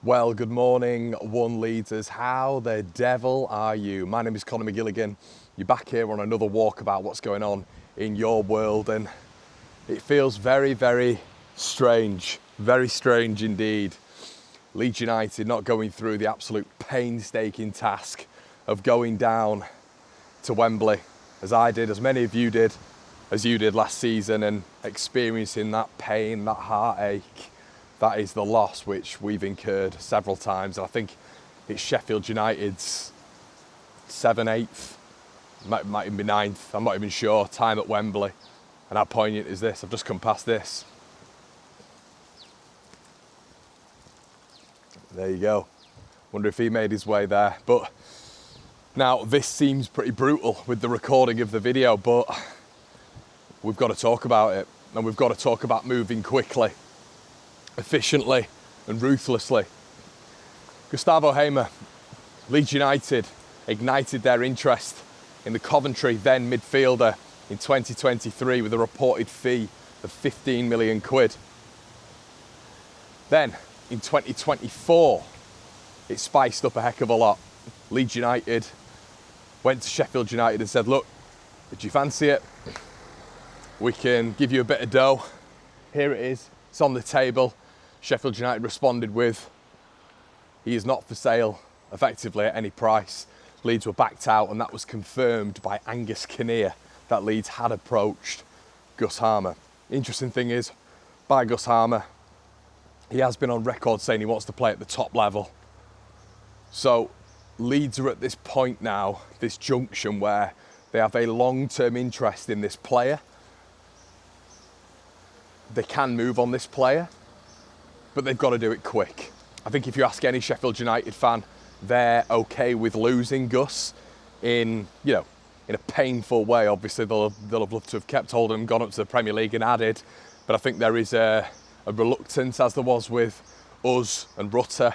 Well, good morning, One Leaders. How the devil are you? My name is Conor McGilligan. You're back here on another walk about what's going on in your world, and it feels very, very strange indeed. Leeds United not going through the absolute painstaking task of going down to Wembley, as I did, as many of you did, as you did last season, and experiencing that pain, that heartache. That is the loss which we've incurred several times. And I think it's Sheffield United's 7th, 8th, might even be 9th, I'm not even sure, time at Wembley. And how poignant is this? I've just come past this. There you go. Wonder if he made his way there. But now this seems pretty brutal with the recording of the video, but we've got to talk about it. And we've got to talk about moving quickly, efficiently and ruthlessly. Gustavo Hamer, Leeds United, ignited their interest in the Coventry then midfielder in 2023 with a reported fee of 15 million quid. Then in 2024, it spiced up a heck of a lot. Leeds United went to Sheffield United and said, look, did you fancy it? We can give you a bit of dough. Here it is, it's on the table. Sheffield United responded with, he is not for sale, effectively at any price. Leeds were backed out, and that was confirmed by Angus Kinnear, that Leeds had approached Gus Hamer. Interesting thing is, by Gus Hamer, he has been on record saying he wants to play at the top level. So Leeds are at this point now, this junction where they have a long-term interest in this player. They can move on this player, but they've got to do it quick. I think if you ask any Sheffield United fan, they're okay with losing Gus in a painful way. Obviously, they'll have loved to have kept hold of him, gone up to the Premier League and added. But I think there is a reluctance, as there was with us and Rutter,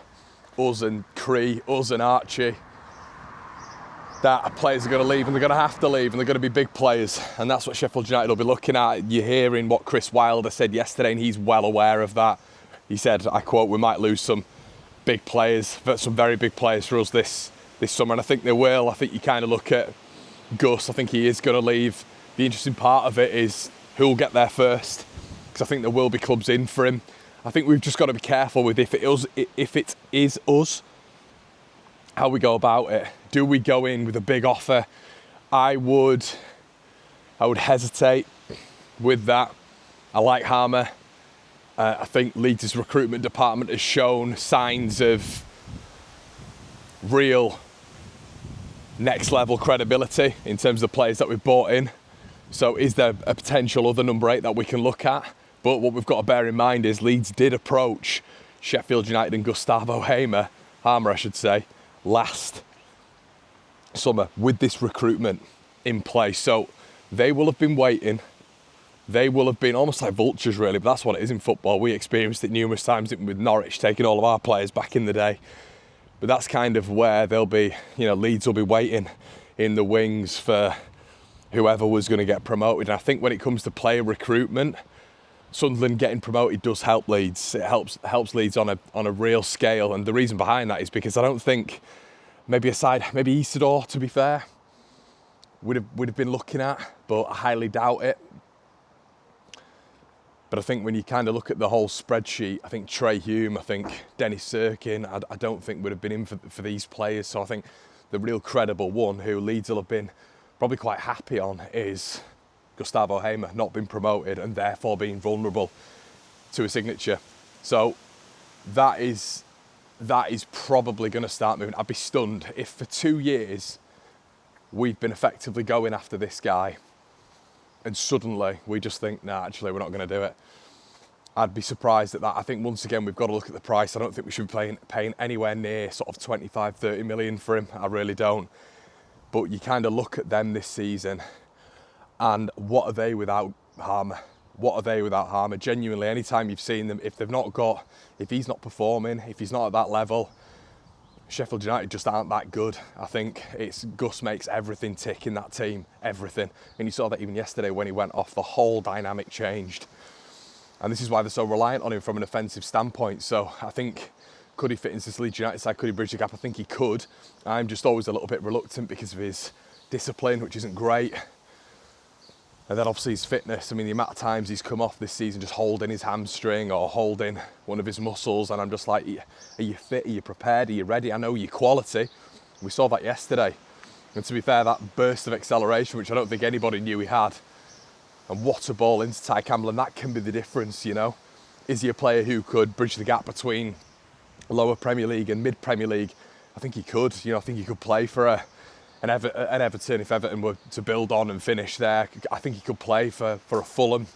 us and Cree, us and Archie, that players are going to leave, and they're going to have to leave, and they're going to be big players. And that's what Sheffield United will be looking at. You're hearing what Chris Wilder said yesterday, and he's well aware of that. He said, I quote, we might lose some big players, some very big players for us this summer. And I think they will. I think you kind of look at Gus, I think he is going to leave. The interesting part of it is who will get there first, because I think there will be clubs in for him. I think we've just got to be careful with if it is us, how we go about it. Do we go in with a big offer? I would hesitate with that. I like Hamer. I think Leeds' recruitment department has shown signs of real next level credibility in terms of the players that we've bought in. So is there a potential other number 8 that we can look at? But what we've got to bear in mind is Leeds did approach Sheffield United and Gustavo Hamer, last summer with this recruitment in place. So they will have been waiting. They will have been almost like vultures, really, but that's what it is in football. We experienced it numerous times with Norwich taking all of our players back in the day. But that's kind of where they'll be, Leeds will be waiting in the wings for whoever was going to get promoted. And I think when it comes to player recruitment, Sunderland getting promoted does help Leeds. It helps Leeds on a real scale. And the reason behind that is because I don't think maybe Isidore, to be fair, would have been looking at, but I highly doubt it. But I think when you kind of look at the whole spreadsheet, I think Trey Hume, I think Dennis Sirkin, I don't think would have been in for these players. So I think the real credible one who Leeds will have been probably quite happy on is Gustavo Hamer, not being promoted and therefore being vulnerable to a signature. So that is probably going to start moving. I'd be stunned if for 2 years we've been effectively going after this guy and suddenly we just think, nah, actually, we're not going to do it. I'd be surprised at that. I think, once again, we've got to look at the price. I don't think we should be paying anywhere near sort of 25, 30 million for him. I really don't. But you kind of look at them this season, and what are they without Hamer? What are they without Hamer? Genuinely, anytime you've seen them, if he's not performing, if he's not at that level, Sheffield United just aren't that good. I think Gus makes everything tick in that team, everything. And you saw that even yesterday when he went off, the whole dynamic changed. And this is why they're so reliant on him from an offensive standpoint. So I think could he fit into this Leeds United side? Could he bridge the gap? I think he could. I'm just always a little bit reluctant because of his discipline, which isn't great. And then obviously his fitness. I mean, the amount of times he's come off this season just holding his hamstring or holding one of his muscles, and I'm just like, are you fit? Are you prepared? Are you ready? I know you're quality. We saw that yesterday. And to be fair, that burst of acceleration, which I don't think anybody knew he had, and what a ball into Ty Campbell, and that can be the difference, you know. Is he a player who could bridge the gap between lower Premier League and mid-Premier League? I think he could. You know, I think he could play for an Everton if Everton were to build on and finish there. I think he could play for a Fulham.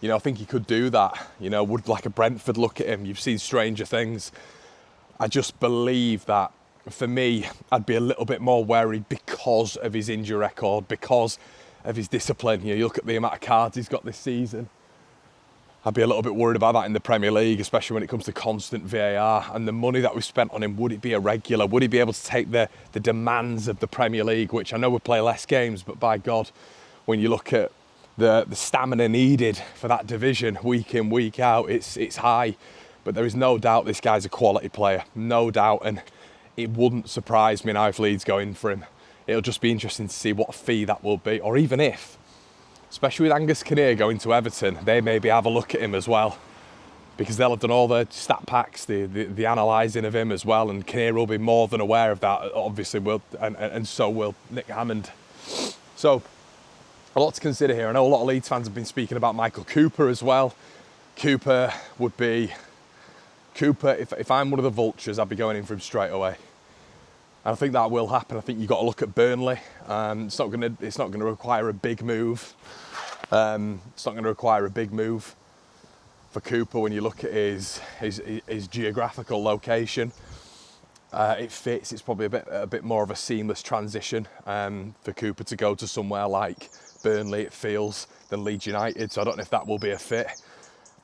You know, I think he could do that. You know, would like a Brentford look at him? You've seen stranger things. I just believe that, for me, I'd be a little bit more wary because of his injury record, because of his discipline. You know, you look at the amount of cards he's got this season. I'd be a little bit worried about that in the Premier League, especially when it comes to constant VAR and the money that we've spent on him. Would it be a regular? Would he be able to take the demands of the Premier League, which I know we play less games, but by God, when you look at the stamina needed for that division week in, week out, it's high. But there is no doubt this guy's a quality player, no doubt, and it wouldn't surprise me now if Leeds go in for him. It'll just be interesting to see what fee that will be, or even if, especially with Angus Kinnear going to Everton, they maybe have a look at him as well, because they'll have done all the stat packs, the analysing of him as well, and Kinnear will be more than aware of that, obviously, and so will Nick Hammond. So, a lot to consider here. I know a lot of Leeds fans have been speaking about Michael Cooper as well. Cooper, if I'm one of the vultures, I'd be going in for him straight away. And I think that will happen. I think you've got to look at Burnley. It's not going to require a big move. It's not going to require a big move for Cooper when you look at his geographical location. It fits. It's probably a bit more of a seamless transition for Cooper to go to somewhere like Burnley, it feels, than Leeds United. So I don't know if that will be a fit.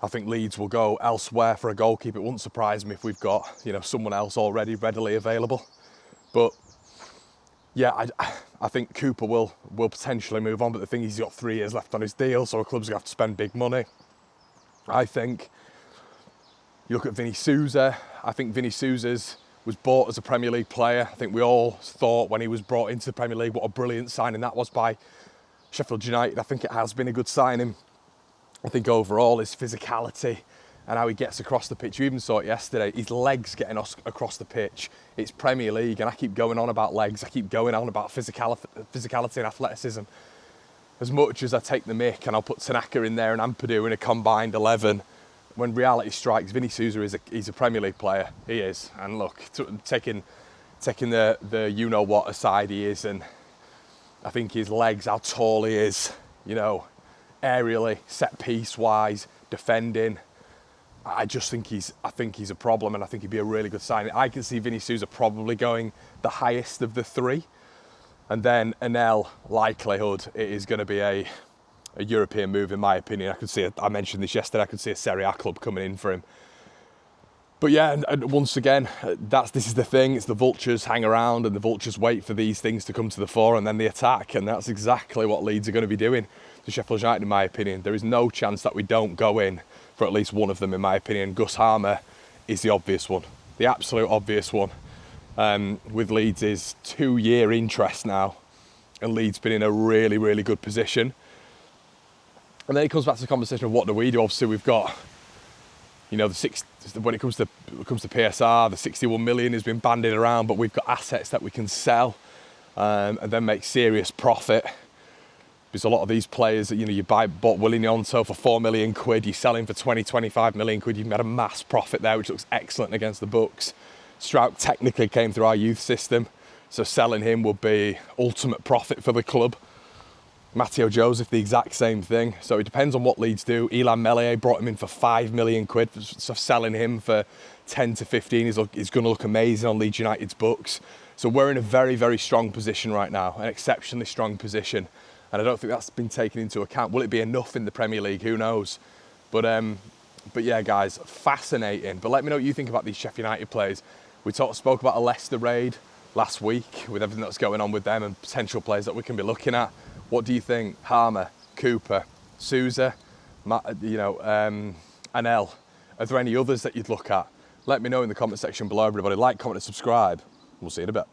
I think Leeds will go elsewhere for a goalkeeper. It wouldn't surprise me if we've got, you know, someone else already readily available. But yeah, I think Cooper will potentially move on. But the thing is, he's got 3 years left on his deal, so a club's going to have to spend big money. I think you look at Vinny Souza. I think Vinny Souza's was bought as a Premier League player. I think we all thought when he was brought into the Premier League what a brilliant signing that was by Sheffield United. I think it has been a good signing. I think overall his physicality and how he gets across the pitch. You even saw it yesterday, his legs getting across the pitch. It's Premier League, and I keep going on about legs. I keep going on about physicality and athleticism. As much as I take the mick and I'll put Tanaka in there and Ampadu in a combined 11, when reality strikes, Vinny Souza he's a Premier League player. He is. And look, taking the you-know-what aside, he is. And I think his legs, how tall he is, you know, aerially, set-piece-wise, defending, I think he's a problem, and I think he'd be a really good signing. I can see Vinny Souza probably going the highest of the 3, and then Anel, likelihood it is going to be a European move, in my opinion. I mentioned this yesterday. I could see a Serie A club coming in for him. But yeah, and once again, this is the thing. It's the vultures hang around, and the vultures wait for these things to come to the fore, and then they attack, and that's exactly what Leeds are going to be doing to Sheffield United, in my opinion. There is no chance that we don't go in for at least one of them, in my opinion. Gus Hamer is the obvious one, the absolute obvious one. With Leeds' 2-year interest now, and Leeds been in a really, really good position. And then it comes back to the conversation of what do we do? Obviously, we've got, you know, when it comes to PSR, the 61 million has been bandied around, but we've got assets that we can sell and then make serious profit. Because a lot of these players that, you know, you bought Willie Gnonto for 4 million quid, you sell him for 25 million quid, you've made a mass profit there, which looks excellent against the books. Strout technically came through our youth system, so selling him would be ultimate profit for the club. Matteo Joseph, the exact same thing. So it depends on what Leeds do. Ilan Melier brought him in for 5 million quid, so selling him for 10 to 15 is going to look amazing on Leeds United's books. So we're in a very, very strong position right now, an exceptionally strong position. And I don't think that's been taken into account. Will it be enough in the Premier League? Who knows? But yeah, guys, fascinating. But let me know what you think about these Sheffield United players. We spoke about a Leicester raid last week with everything that's going on with them and potential players that we can be looking at. What do you think? Hamer, Cooper, Souza, Anel. Are there any others that you'd look at? Let me know in the comment section below, everybody. Like, comment, and subscribe. We'll see you in a bit.